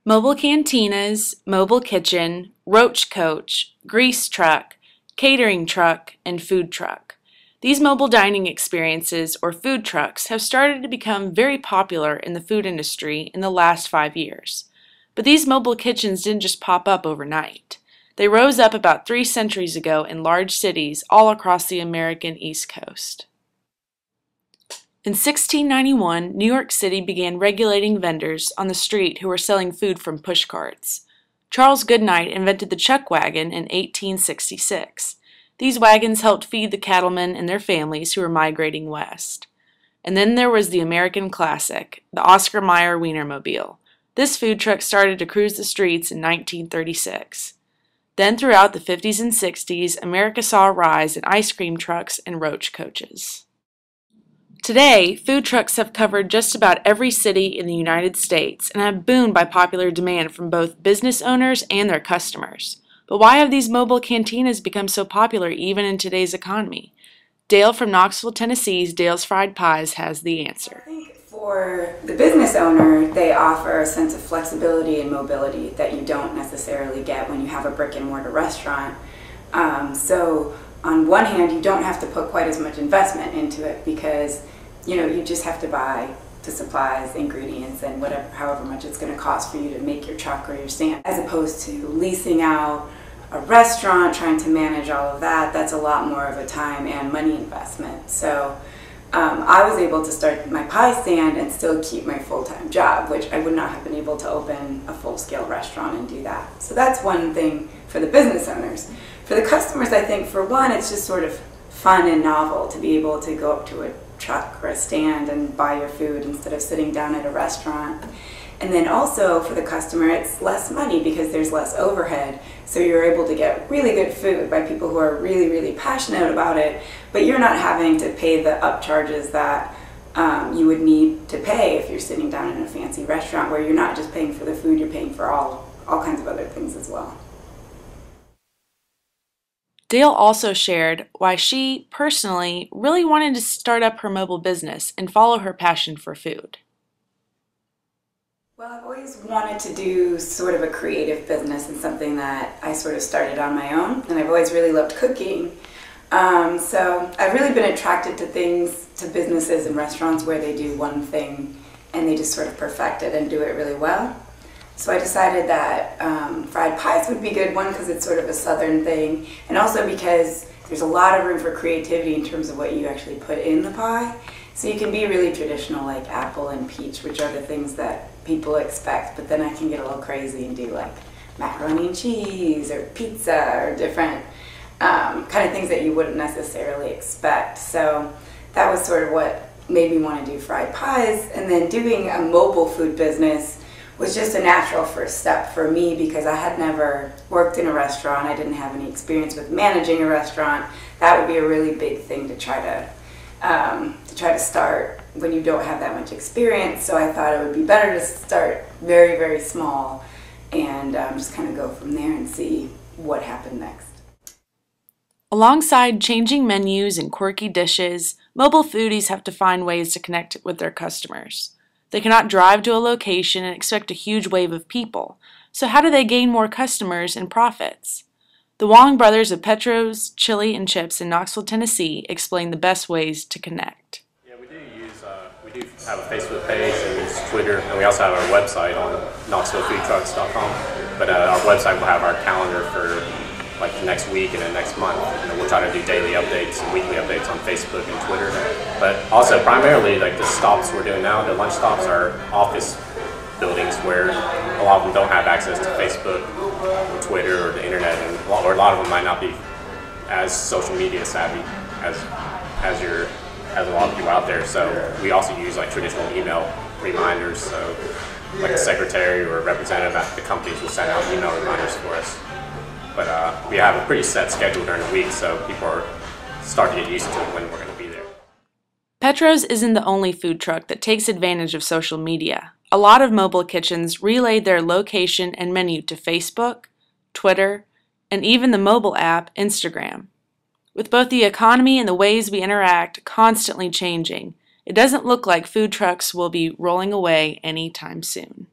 Mobile cantinas, mobile kitchen, roach coach, grease truck, catering truck, and food truck. These mobile dining experiences, or food trucks, have started to become very popular in the food industry in the last 5 years. But these mobile kitchens didn't just pop up overnight. They rose up about 3 centuries ago in large cities all across the American East Coast. In 1691, New York City began regulating vendors on the street who were selling food from push carts. Charles Goodnight invented the chuck wagon in 1866. These wagons helped feed the cattlemen and their families who were migrating west. And then there was the American classic, the Oscar Mayer Wienermobile. This food truck started to cruise the streets in 1936. Then throughout the 50s and 60s, America saw a rise in ice cream trucks and roach coaches. Today, food trucks have covered just about every city in the United States and have boomed by popular demand from both business owners and their customers. But why have these mobile cantinas become so popular even in today's economy? Dale from Knoxville, Tennessee's Dale's Fried Pies has the answer. I think for the business owner, they offer a sense of flexibility and mobility that you don't necessarily get when you have a brick and mortar restaurant. So on one hand, you don't have to put quite as much investment into it because you just have to buy the supplies, ingredients, and however much it's going to cost for you to make your truck or your stand. As opposed to leasing out a restaurant, trying to manage all of that, that's a lot more of a time and money investment. So I was able to start my pie stand and still keep my full-time job, which I would not have been able to open a full-scale restaurant and do that. So that's one thing for the business owners. For the customers, I think for one, it's just sort of fun and novel to be able to go up to a truck or a stand and buy your food instead of sitting down at a restaurant. And then also for the customer, it's less money because there's less overhead. So you're able to get really good food by people who are really, really passionate about it, but you're not having to pay the upcharges that you would need to pay if you're sitting down in a fancy restaurant where you're not just paying for the food, you're paying for all kinds of other things as well. Dale also shared why she, personally, really wanted to start up her mobile business and follow her passion for food. Well, I've always wanted to do sort of a creative business and something that I sort of started on my own, and I've always really loved cooking. So I've really been attracted to businesses and restaurants where they do one thing and they just sort of perfect it and do it really well. So I decided that fried pies would be good, one because it's sort of a southern thing, and also because there's a lot of room for creativity in terms of what you actually put in the pie. So you can be really traditional like apple and peach, which are the things that people expect, but then I can get a little crazy and do like macaroni and cheese or pizza or different kind of things that you wouldn't necessarily expect. So that was sort of what made me want to do fried pies, and then doing a mobile food business was just a natural first step for me because I had never worked in a restaurant. I didn't have any experience with managing a restaurant. That would be a really big thing to try to start when you don't have that much experience. So I thought it would be better to start very, very small and just kind of go from there and see what happened next. Alongside changing menus and quirky dishes, mobile foodies have to find ways to connect with their customers. They cannot drive to a location and expect a huge wave of people. So how do they gain more customers and profits? The Wong brothers of Petro's Chili and Chips in Knoxville, Tennessee explain the best ways to connect. Yeah, we do have a Facebook page and use Twitter, and we also have our website on KnoxvilleFoodTrucks.com. But our website will have our calendar for like the next week and the next month. We'll try to do daily updates and weekly updates on Facebook and Twitter. But also primarily like the stops we're doing now, the lunch stops are office buildings where a lot of them don't have access to Facebook or Twitter or the internet, and or a lot of them might not be as social media savvy as a lot of people out there. So we also use like traditional email reminders. So like a secretary or a representative at the companies will send out email reminders for us. But we have a pretty set schedule during the week, so people are starting to get used to it when we're going to be there. Petro's isn't the only food truck that takes advantage of social media. A lot of mobile kitchens relayed their location and menu to Facebook, Twitter, and even the mobile app Instagram. With both the economy and the ways we interact constantly changing, it doesn't look like food trucks will be rolling away anytime soon.